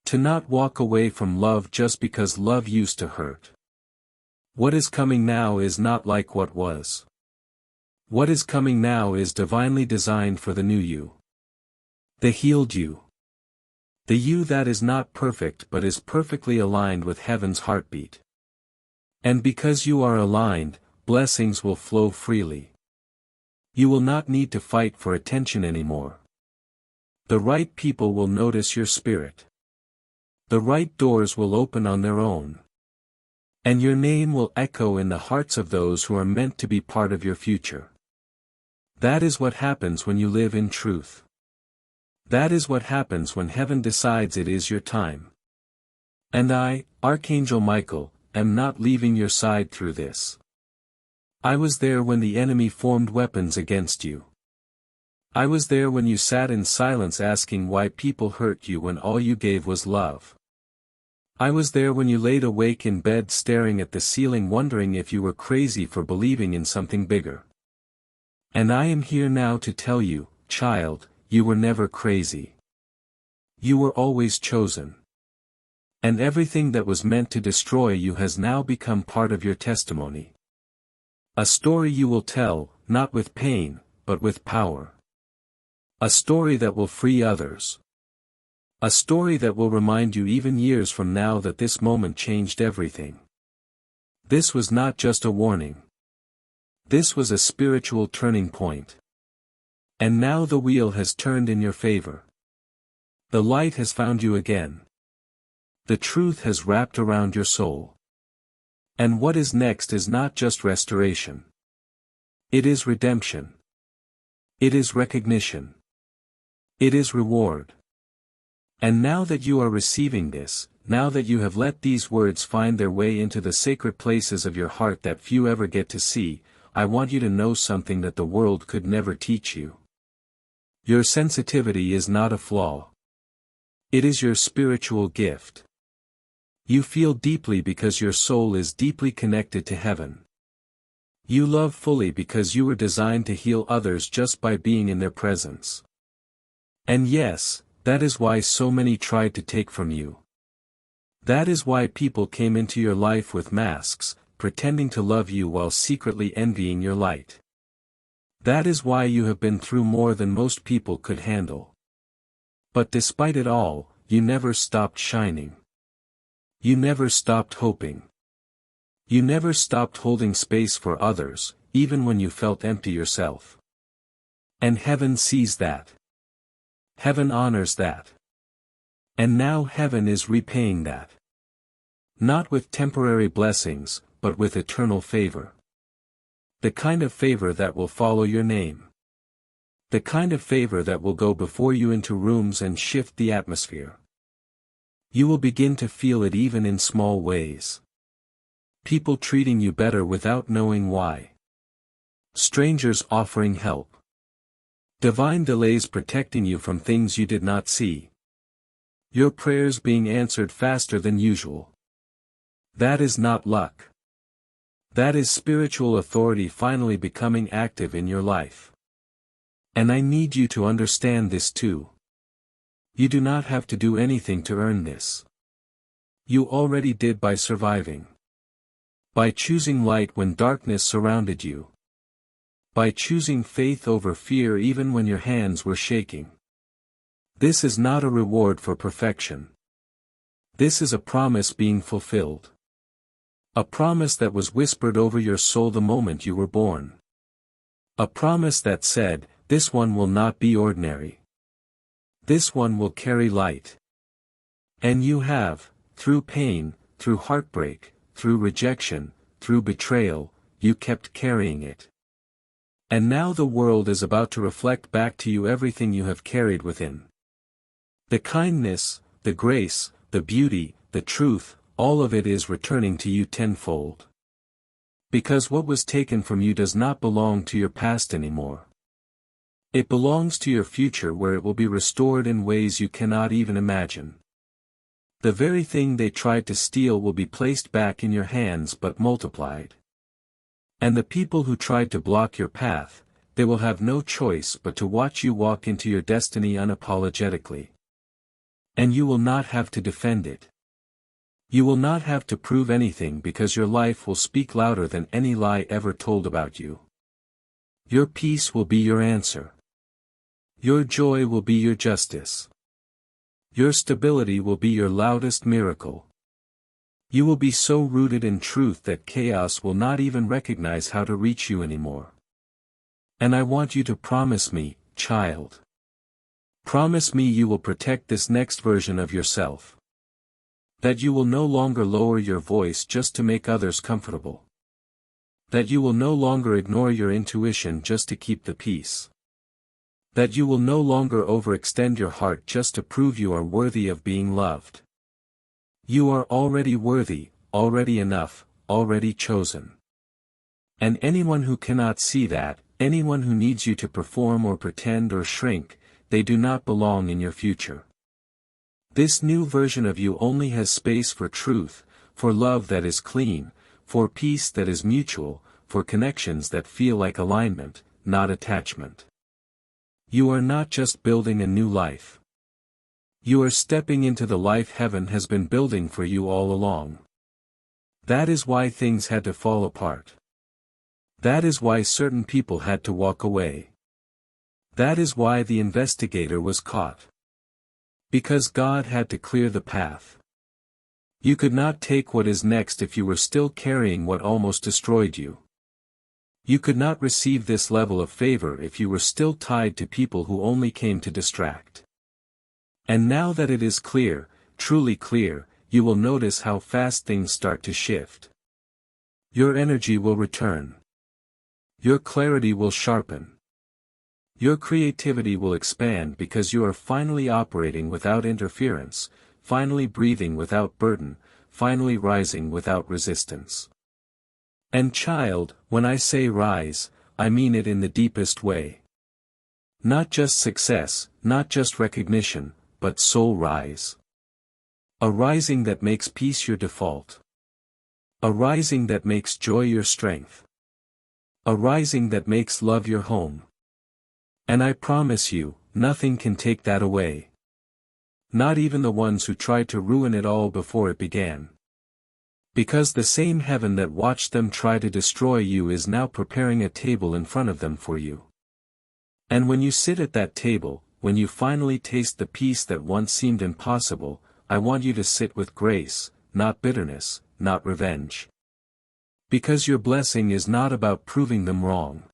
To not walk away from love just because love used to hurt. What is coming now is not like what was. What is coming now is divinely designed for the new you. The healed you. The you that is not perfect but is perfectly aligned with heaven's heartbeat. And because you are aligned, blessings will flow freely. You will not need to fight for attention anymore. The right people will notice your spirit. The right doors will open on their own. And your name will echo in the hearts of those who are meant to be part of your future. That is what happens when you live in truth. That is what happens when heaven decides it is your time. And I, Archangel Michael, am not leaving your side through this. I was there when the enemy formed weapons against you. I was there when you sat in silence asking why people hurt you when all you gave was love. I was there when you laid awake in bed staring at the ceiling wondering if you were crazy for believing in something bigger. And I am here now to tell you, child, you were never crazy. You were always chosen. And everything that was meant to destroy you has now become part of your testimony. A story you will tell, not with pain, but with power. A story that will free others. A story that will remind you even years from now that this moment changed everything. This was not just a warning. This was a spiritual turning point. And now the wheel has turned in your favor. The light has found you again. The truth has wrapped around your soul. And what is next is not just restoration. It is redemption. It is recognition. It is reward. And now that you are receiving this, now that you have let these words find their way into the sacred places of your heart that few ever get to see, I want you to know something that the world could never teach you. Your sensitivity is not a flaw. It is your spiritual gift. You feel deeply because your soul is deeply connected to heaven. You love fully because you were designed to heal others just by being in their presence. And yes, that is why so many tried to take from you. That is why people came into your life with masks, pretending to love you while secretly envying your light. That is why you have been through more than most people could handle. But despite it all, you never stopped shining. You never stopped hoping. You never stopped holding space for others, even when you felt empty yourself. And heaven sees that. Heaven honors that. And now heaven is repaying that. Not with temporary blessings, but with eternal favor. The kind of favor that will follow your name. The kind of favor that will go before you into rooms and shift the atmosphere. You will begin to feel it even in small ways. People treating you better without knowing why. Strangers offering help. Divine delays protecting you from things you did not see. Your prayers being answered faster than usual. That is not luck. That is spiritual authority finally becoming active in your life. And I need you to understand this too. You do not have to do anything to earn this. You already did by surviving. By choosing light when darkness surrounded you. By choosing faith over fear even when your hands were shaking. This is not a reward for perfection. This is a promise being fulfilled. A promise that was whispered over your soul the moment you were born. A promise that said, this one will not be ordinary. This one will carry light. And you have, through pain, through heartbreak, through rejection, through betrayal, you kept carrying it. And now the world is about to reflect back to you everything you have carried within. The kindness, the grace, the beauty, the truth, all of it is returning to you tenfold. Because what was taken from you does not belong to your past anymore. It belongs to your future where it will be restored in ways you cannot even imagine. The very thing they tried to steal will be placed back in your hands but multiplied. And the people who tried to block your path, they will have no choice but to watch you walk into your destiny unapologetically. And you will not have to defend it. You will not have to prove anything because your life will speak louder than any lie ever told about you. Your peace will be your answer. Your joy will be your justice. Your stability will be your loudest miracle. You will be so rooted in truth that chaos will not even recognize how to reach you anymore. And I want you to promise me, child. Promise me you will protect this next version of yourself. That you will no longer lower your voice just to make others comfortable. That you will no longer ignore your intuition just to keep the peace. That you will no longer overextend your heart just to prove you are worthy of being loved. You are already worthy, already enough, already chosen. And anyone who cannot see that, anyone who needs you to perform or pretend or shrink, they do not belong in your future. This new version of you only has space for truth, for love that is clean, for peace that is mutual, for connections that feel like alignment, not attachment. You are not just building a new life. You are stepping into the life heaven has been building for you all along. That is why things had to fall apart. That is why certain people had to walk away. That is why the investigator was caught. Because God had to clear the path. You could not take what is next if you were still carrying what almost destroyed you. You could not receive this level of favor if you were still tied to people who only came to distract. And now that it is clear, truly clear, you will notice how fast things start to shift. Your energy will return. Your clarity will sharpen. Your creativity will expand because you are finally operating without interference, finally breathing without burden, finally rising without resistance. And child, when I say rise, I mean it in the deepest way. Not just success, not just recognition, but soul rise. A rising that makes peace your default. A rising that makes joy your strength. A rising that makes love your home. And I promise you, nothing can take that away. Not even the ones who tried to ruin it all before it began. Because the same heaven that watched them try to destroy you is now preparing a table in front of them for you. And when you sit at that table, when you finally taste the peace that once seemed impossible, I want you to sit with grace, not bitterness, not revenge. Because your blessing is not about proving them wrong.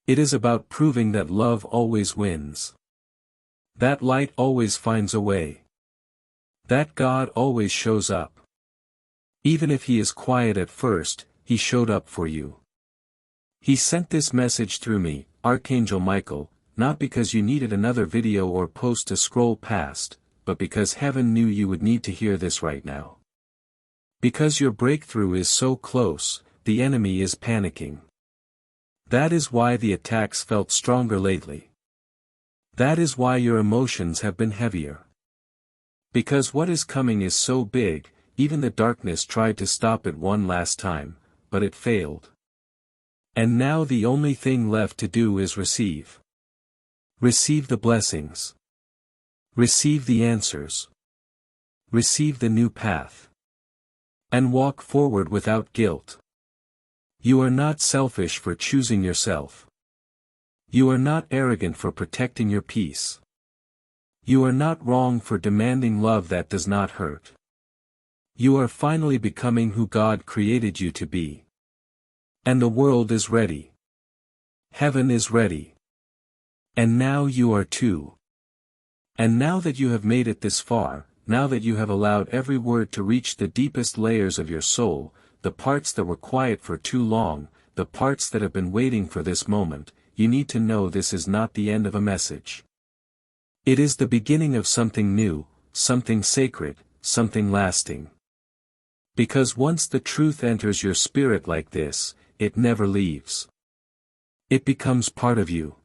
It is about proving that love always wins. That light always finds a way. That God always shows up. Even if he is quiet at first, he showed up for you. He sent this message through me, Archangel Michael, not because you needed another video or post to scroll past, but because heaven knew you would need to hear this right now. Because your breakthrough is so close, the enemy is panicking. That is why the attacks felt stronger lately. That is why your emotions have been heavier. Because what is coming is so big, even the darkness tried to stop it one last time, but it failed. And now the only thing left to do is receive. Receive the blessings. Receive the answers. Receive the new path. And walk forward without guilt. You are not selfish for choosing yourself. You are not arrogant for protecting your peace. You are not wrong for demanding love that does not hurt. You are finally becoming who God created you to be. And the world is ready. Heaven is ready. And now you are too. And now that you have made it this far, now that you have allowed every word to reach the deepest layers of your soul, the parts that were quiet for too long, the parts that have been waiting for this moment, you need to know this is not the end of a message. It is the beginning of something new, something sacred, something lasting. Because once the truth enters your spirit like this, it never leaves. It becomes part of you.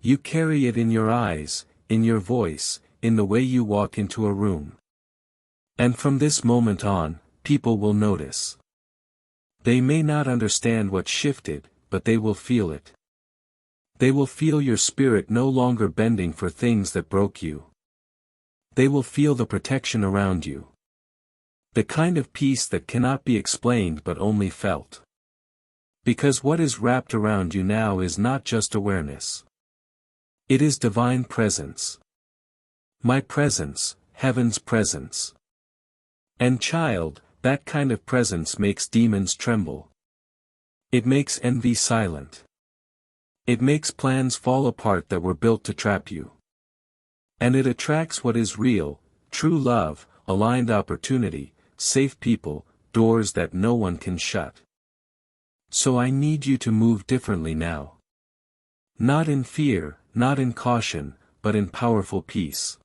You carry it in your eyes, in your voice, in the way you walk into a room. And from this moment on, people will notice. They may not understand what shifted, but they will feel it. They will feel your spirit no longer bending for things that broke you. They will feel the protection around you. The kind of peace that cannot be explained but only felt. Because what is wrapped around you now is not just awareness. It is divine presence. My presence, heaven's presence. And child, that kind of presence makes demons tremble. It makes envy silent. It makes plans fall apart that were built to trap you. And it attracts what is real, true love, aligned opportunity, safe people, doors that no one can shut. So I need you to move differently now. Not in fear, not in caution, but in powerful peace.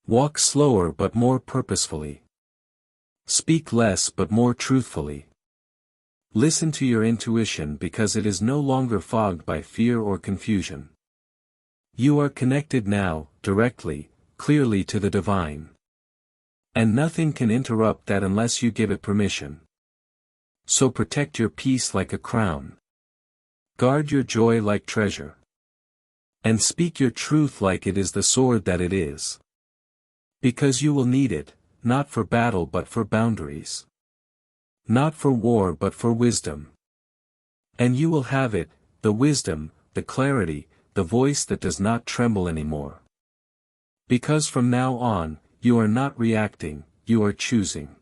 Walk slower but more purposefully. Speak less but more truthfully. Listen to your intuition because it is no longer fogged by fear or confusion. You are connected now, directly, clearly to the divine. And nothing can interrupt that unless you give it permission. So protect your peace like a crown. Guard your joy like treasure. And speak your truth like it is the sword that it is. Because you will need it, not for battle but for boundaries. Not for war but for wisdom. And you will have it, the wisdom, the clarity, the voice that does not tremble anymore. Because from now on, you are not reacting, you are choosing.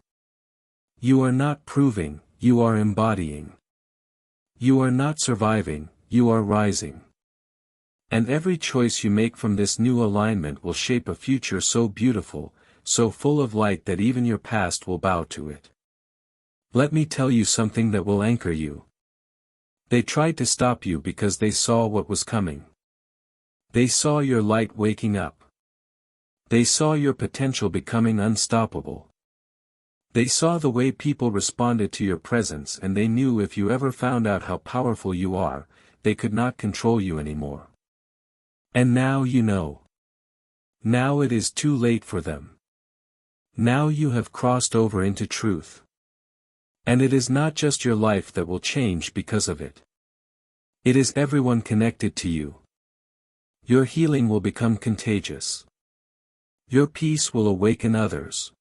You are not proving, you are embodying. You are not surviving, you are rising. And every choice you make from this new alignment will shape a future so beautiful, so full of light that even your past will bow to it. Let me tell you something that will anchor you. They tried to stop you because they saw what was coming. They saw your light waking up. They saw your potential becoming unstoppable. They saw the way people responded to your presence and they knew if you ever found out how powerful you are, they could not control you anymore. And now you know. Now it is too late for them. Now you have crossed over into truth. And it is not just your life that will change because of it. It is everyone connected to you. Your healing will become contagious. Your peace will awaken others.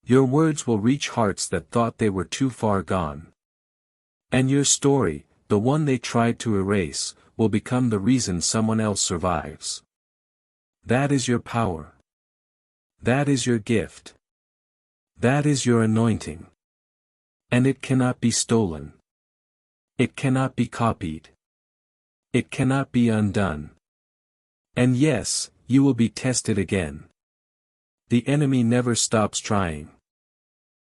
Your words will reach hearts that thought they were too far gone. And your story, the one they tried to erase, will become the reason someone else survives. That is your power. That is your gift. That is your anointing. And it cannot be stolen. It cannot be copied. It cannot be undone. And yes, you will be tested again. The enemy never stops trying.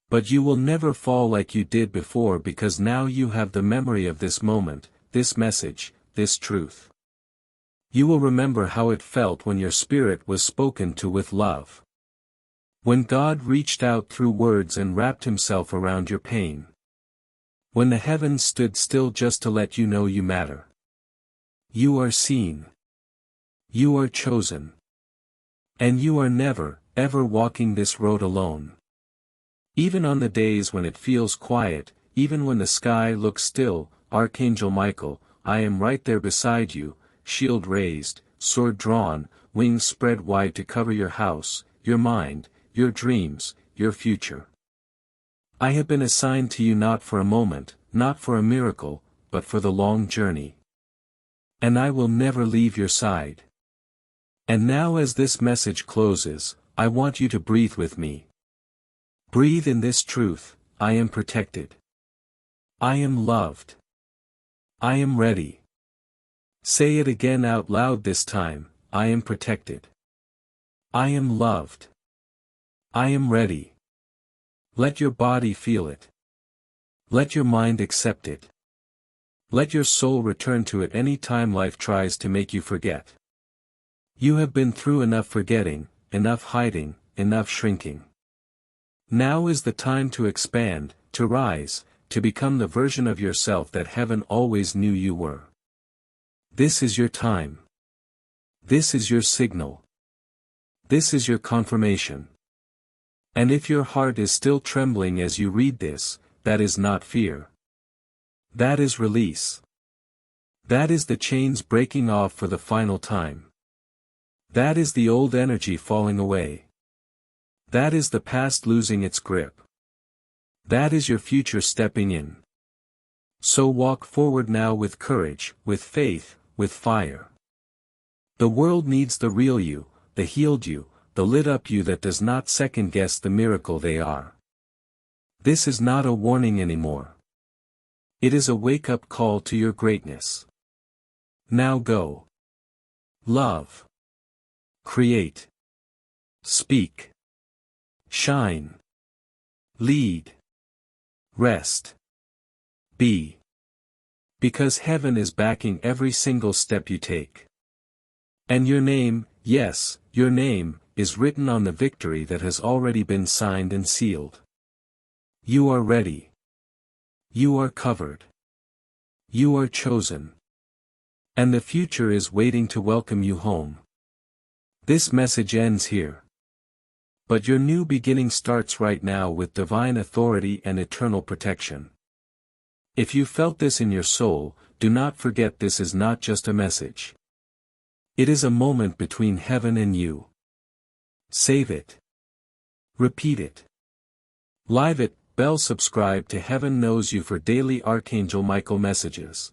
But you will never fall like you did before because now you have the memory of this moment, this message, this truth. You will remember how it felt when your spirit was spoken to with love. When God reached out through words and wrapped himself around your pain. When the heavens stood still just to let you know you matter. You are seen. You are chosen. And you are never, ever walking this road alone. Even on the days when it feels quiet, even when the sky looks still, Archangel Michael, I am right there beside you, shield raised, sword drawn, wings spread wide to cover your house, your mind, your dreams, your future. I have been assigned to you not for a moment, not for a miracle, but for the long journey. And I will never leave your side. And now as this message closes, I want you to breathe with me. Breathe in this truth, I am protected. I am loved. I am ready. Say it again out loud this time, I am protected. I am loved. I am ready. Let your body feel it. Let your mind accept it. Let your soul return to it any time life tries to make you forget. You have been through enough forgetting, enough hiding, enough shrinking. Now is the time to expand, to rise, to become the version of yourself that heaven always knew you were. This is your time. This is your signal. This is your confirmation. And if your heart is still trembling as you read this, that is not fear. That is release. That is the chains breaking off for the final time. That is the old energy falling away. That is the past losing its grip. That is your future stepping in. So walk forward now with courage, with faith, with fire. The world needs the real you, the healed you, the lit up you that does not second guess the miracle they are. This is not a warning anymore. It is a wake-up call to your greatness. Now go. Love. Create. Speak. Shine. Lead. Rest. Be. Because heaven is backing every single step you take. And your name, yes, your name, is written on the victory that has already been signed and sealed. You are ready. You are covered. You are chosen. And the future is waiting to welcome you home. This message ends here. But your new beginning starts right now with divine authority and eternal protection. If you felt this in your soul, do not forget this is not just a message. It is a moment between heaven and you. Save it. Repeat it. Live it, bell subscribe to Heaven Knows You for daily Archangel Michael messages.